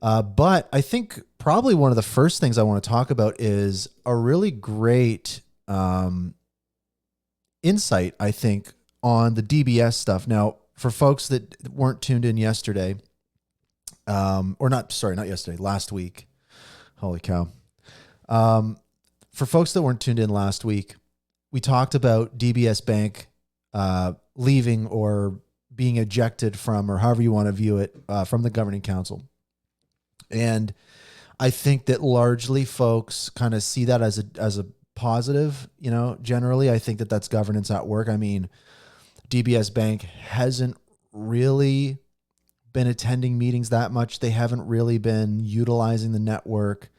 But I think probably one of the first things I want to talk about is a really great insight, I think, on the DBS stuff. Now, for folks that weren't tuned in yesterday, not yesterday, last week. Holy cow. For folks that weren't tuned in last week, we talked about DBS Bank leaving or being ejected from, or however you want to view it, from the governing council. And I think that largely folks kind of see that as a positive, generally. I think that that's governance at work. I mean, DBS Bank hasn't really been attending meetings that much. They haven't really been utilizing the network.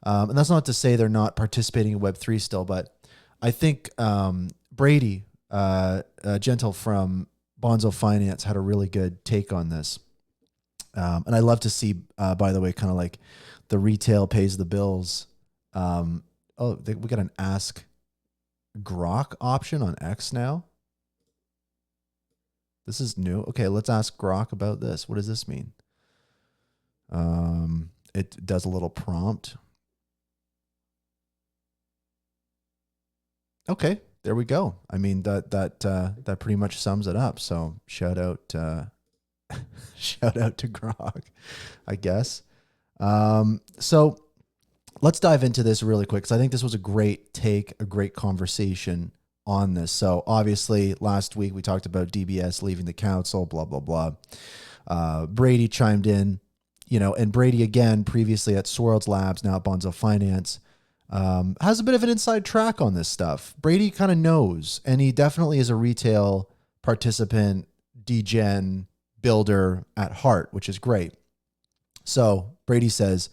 And that's not to say they're not participating in Web3 still, but I think Brady Gentle from Bonzo Finance had a really good take on this. And I love to see, by the way, kind of like the retail pays the bills. We got an Ask Grok option on X now. This is new. Okay, let's ask Grok about this. What does this mean? It does a little prompt. Okay, there we go. I mean, that pretty much sums it up. So shout out to Grok, I guess. So let's dive into this really quick, because I think this was a great take, a great conversation on this. So obviously last week we talked about DBS leaving the council, blah, blah, blah. Brady chimed in, and Brady, again, previously at Swirlds Labs, now at Bonzo Finance, has a bit of an inside track on this stuff. Brady kind of knows, and he definitely is a retail participant, degen builder at heart, which is great. So Brady says,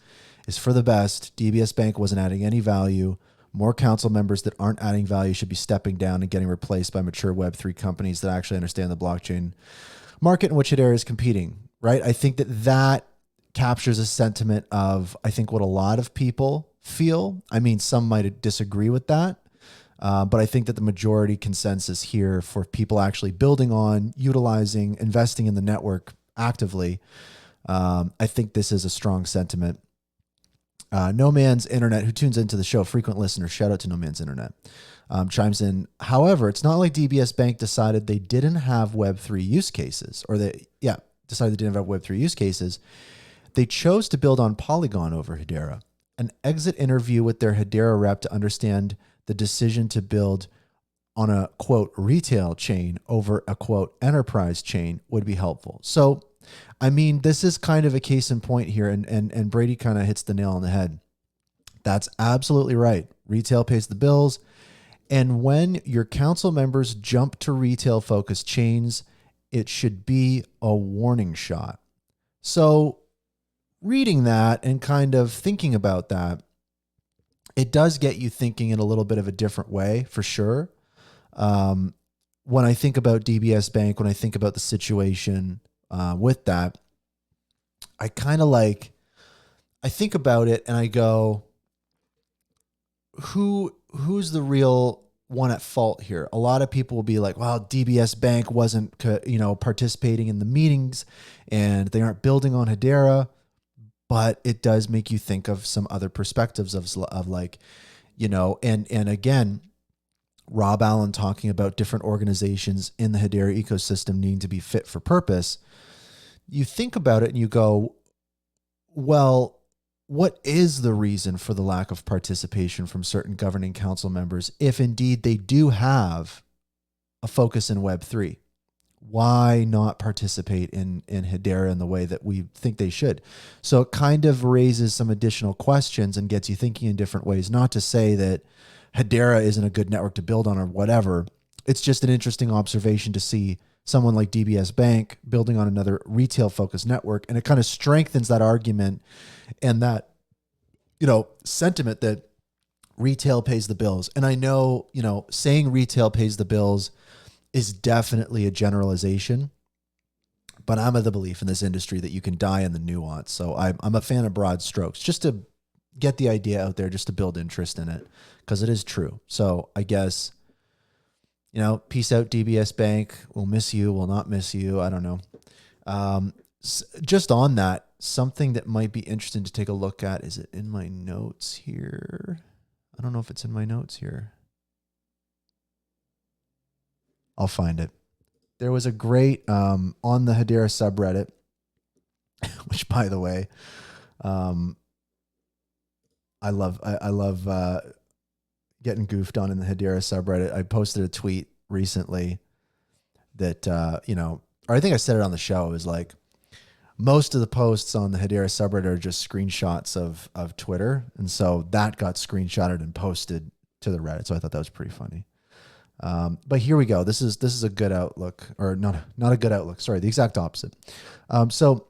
"Is for the best. DBS Bank wasn't adding any value. More council members that aren't adding value should be stepping down and getting replaced by mature Web3 companies that actually understand the blockchain market in which Hedera is competing." Right? I think that captures a sentiment of, I think, what a lot of people feel. I mean, some might disagree with that. But I think that the majority consensus here for people actually building on, utilizing, investing in the network actively, I think this is a strong sentiment. No Man's Internet, who tunes into the show, frequent listener, shout out to No Man's Internet, chimes in. However, it's not like DBS Bank decided they didn't have Web3 use cases, decided they didn't have Web3 use cases. They chose to build on Polygon over Hedera. An exit interview with their Hedera rep to understand the decision to build on a, quote, retail chain over a, quote, enterprise chain would be helpful. So, I mean, this is kind of a case in point here, and Brady kind of hits the nail on the head. That's absolutely right. Retail pays the bills. And when your council members jump to retail-focused chains, it should be a warning shot. So reading that and kind of thinking about that, it does get you thinking in a little bit of a different way, for sure. When I think about DBS Bank, when I think about the situation with that, I think about it and I go, who's the real one at fault here? A lot of people will be like, well, DBS Bank wasn't, participating in the meetings and they aren't building on Hedera. But it does make you think of some other perspectives of like, and again, Rob Allen talking about different organizations in the Hedera ecosystem needing to be fit for purpose. You think about it and you go, well, what is the reason for the lack of participation from certain governing council members if indeed they do have a focus in Web3? Why not participate in Hedera in the way that we think they should? So it kind of raises some additional questions and gets you thinking in different ways. Not to say that Hedera isn't a good network to build on or whatever. It's just an interesting observation to see someone like DBS Bank building on another retail-focused network, and it kind of strengthens that argument and that, sentiment that retail pays the bills. And I know, saying retail pays the bills is definitely a generalization, but I'm of the belief in this industry that you can die in the nuance. So I'm a fan of broad strokes, just to get the idea out there, just to build interest in it, because it is true. So I guess, peace out, DBS Bank. We'll miss you. We'll not miss you. I don't know. Just on that, something that might be interesting to take a look at. Is it in my notes here? I don't know if it's in my notes here. I'll find it. There was a great, on the Hedera subreddit, which by the way, I love getting goofed on in the Hedera subreddit. I posted a tweet recently that, or I think I said it on the show. It was like, most of the posts on the Hedera subreddit are just screenshots of Twitter. And so that got screenshotted and posted to the Reddit. So I thought that was pretty funny. But here we go. This is a good outlook, or not a good outlook. Sorry, the exact opposite. So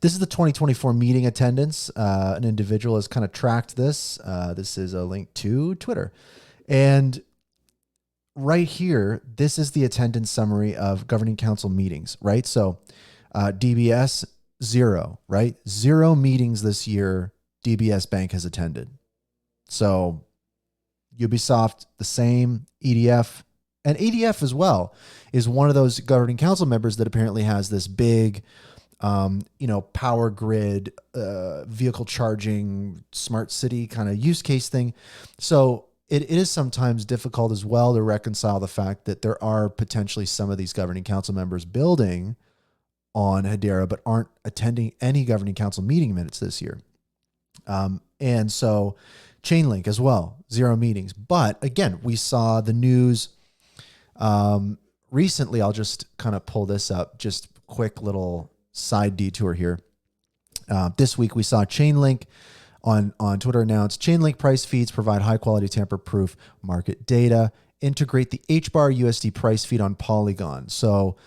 this is the 2024 meeting attendance. An individual has kind of tracked this. This is a link to Twitter. And right here, this is the attendance summary of governing council meetings, right? So DBS, 0, right? 0 meetings this year DBS Bank has attended. So Ubisoft, the same. EDF, and EDF as well is one of those governing council members that apparently has this big, power grid, vehicle charging, smart city kind of use case thing. So it is sometimes difficult as well to reconcile the fact that there are potentially some of these governing council members building on Hedera, but aren't attending any governing council meeting minutes this year. And so Chainlink as well, 0 meetings. But again, we saw the news recently. I'll just kind of pull this up, just quick little side detour here. This week we saw Chainlink on Twitter announced Chainlink price feeds provide high quality tamper-proof market data, integrate the HBAR USD price feed on Polygon. So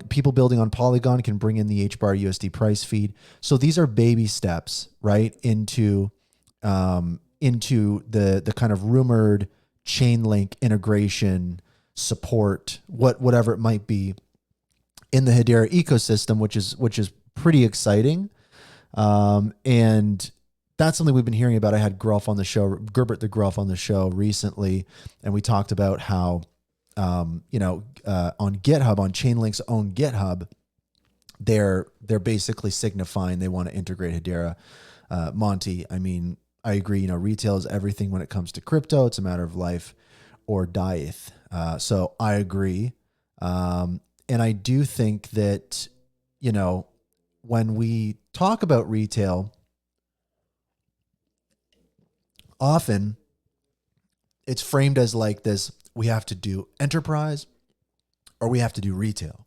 people building on Polygon can bring in the HBAR USD price feed. So these are baby steps, right, into the kind of rumored Chainlink integration support, whatever it might be, in the Hedera ecosystem, which is pretty exciting. And that's something we've been hearing about. I had Grolf on the show, Gerbert the Grolf on the show recently, and we talked about how, on GitHub, on Chainlink's own GitHub, they're basically signifying they want to integrate Hedera. Monty, I mean, I agree. Retail is everything when it comes to crypto. It's a matter of life or dieth. So I agree. And I do think that, when we talk about retail, often it's framed as like this: we have to do enterprise or we have to do retail.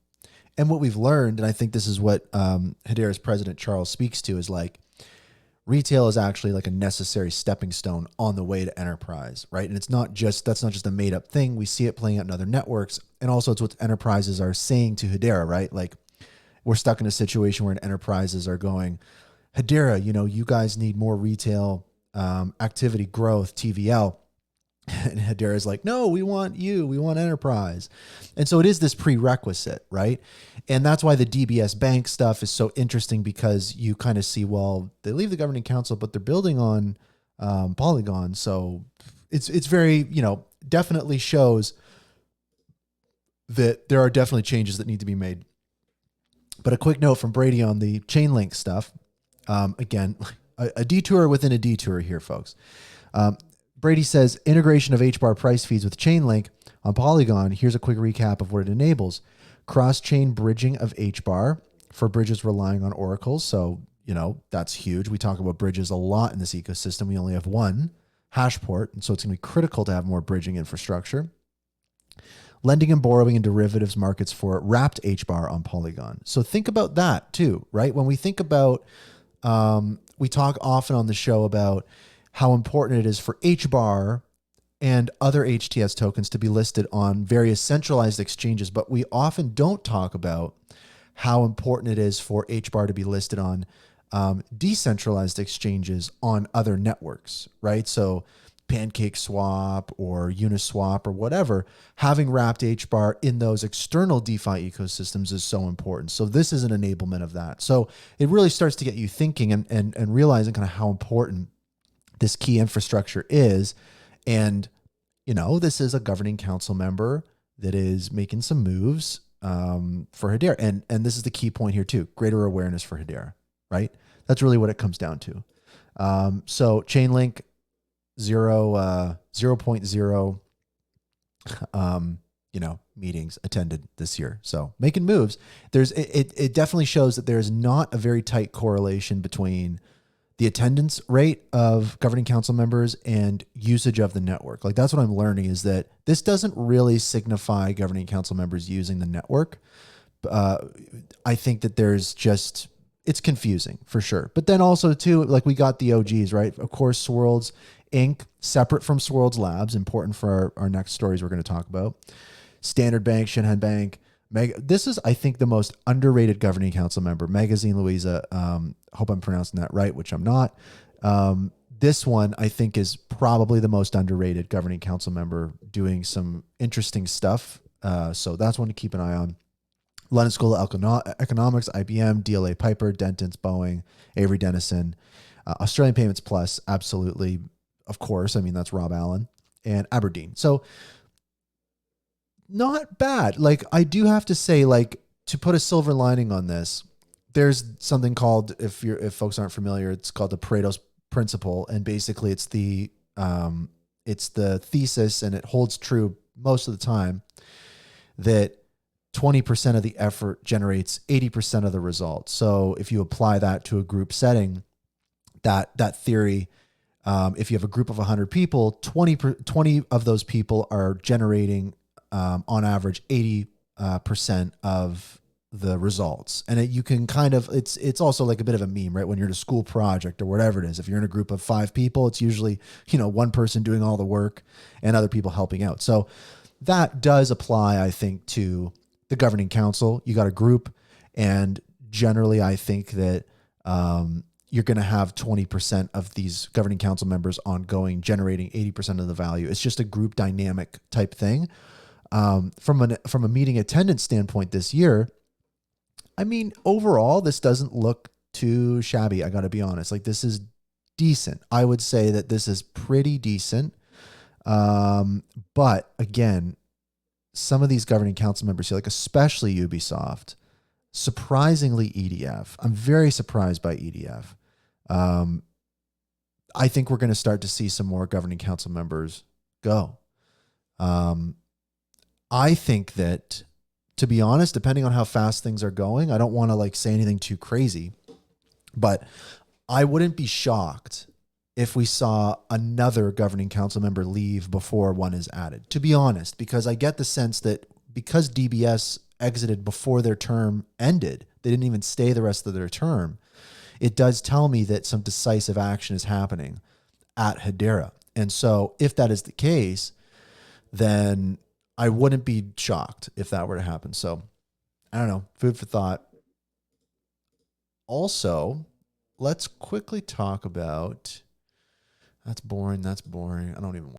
And what we've learned, and I think this is what Hedera's president Charles speaks to, is like, retail is actually like a necessary stepping stone on the way to enterprise, right? And that's not just a made up thing. We see it playing out in other networks. And also it's what enterprises are saying to Hedera, right? Like, we're stuck in a situation where enterprises are going, Hedera, you guys need more retail activity growth, TVL. And Hedera is like, no, we want enterprise. And so it is this prerequisite, right? And that's why the DBS Bank stuff is so interesting, because you kind of see, well, they leave the governing council, but they're building on Polygon. So it's very, definitely shows that there are definitely changes that need to be made. But a quick note from Brady on the Chainlink stuff. Again, a detour within a detour here, folks. Brady says integration of HBAR price feeds with Chainlink on Polygon. Here's a quick recap of what it enables. Cross-chain bridging of HBAR for bridges relying on oracles. So, that's huge. We talk about bridges a lot in this ecosystem. We only have one hash port, and so it's going to be critical to have more bridging infrastructure. Lending and borrowing in derivatives markets for wrapped HBAR on Polygon. So think about that too, right? When we think about, we talk often on the show about how important it is for HBAR and other HTS tokens to be listed on various centralized exchanges, but we often don't talk about how important it is for HBAR to be listed on decentralized exchanges on other networks, right? So PancakeSwap or Uniswap or whatever, having wrapped HBAR in those external DeFi ecosystems is so important. So this is an enablement of that. So it really starts to get you thinking and realizing kind of how important this key infrastructure is. And, this is a governing council member that is making some moves for Hedera. And this is the key point here too: greater awareness for Hedera. right? That's really what it comes down to. So Chainlink 0.0 meetings attended this year. So making moves. It definitely shows that there's not a very tight correlation between the attendance rate of governing council members and usage of the network. Like that's what I'm learning, is that this doesn't really signify governing council members using the network. I think that it's confusing for sure. But then also too, like we got the OGs, right? Of course, Swirlds Inc., separate from Swirlds Labs, important for our next stories we're going to talk about. Standard Bank, Shinhan Bank, this is, I think, the most underrated governing council member. Magazine Louisa, hope I'm pronouncing that right, which I'm not. This one, I think, is probably the most underrated governing council member, doing some interesting stuff. So that's one to keep an eye on. London School of Economics, IBM, DLA Piper, Dentons, Boeing, Avery Dennison, Australian Payments Plus, absolutely, of course. I mean, that's Rob Allen, and Aberdeen. So not bad. Like, I do have to say, like, to put a silver lining on this, there's something called, if folks aren't familiar, it's called the Pareto's principle. And basically it's the thesis, and it holds true most of the time, that 20% of the effort generates 80% of the results. So if you apply that to a group setting, that theory, if you have a group of 100 people, 20 of those people are generating, on average, 80% of the results. And you can kind of, it's also like a bit of a meme, right? When you're in a school project or whatever it is, if you're in a group of 5 people, it's usually, one person doing all the work and other people helping out. So that does apply, I think, to the governing council. You got a group, and generally I think that you're going to have 20% of these governing council members ongoing, generating 80% of the value. It's just a group dynamic type thing. From a meeting attendance standpoint this year, I mean, overall, this doesn't look too shabby. I got to be honest. Like, this is decent. I would say that this is pretty decent. But again, some of these governing council members here, like especially Ubisoft, surprisingly EDF. I'm very surprised by EDF. I think we're going to start to see some more governing council members go. I think that, to be honest, depending on how fast things are going, I don't want to say anything too crazy, but I wouldn't be shocked if we saw another governing council member leave before one is added, to be honest, because I get the sense that because DBS exited before their term ended, they didn't even stay the rest of their term. It does tell me that some decisive action is happening at Hedera. And so if that is the case, then I wouldn't be shocked if that were to happen. So I don't know, food for thought. Also, let's quickly talk about, that's boring. I don't even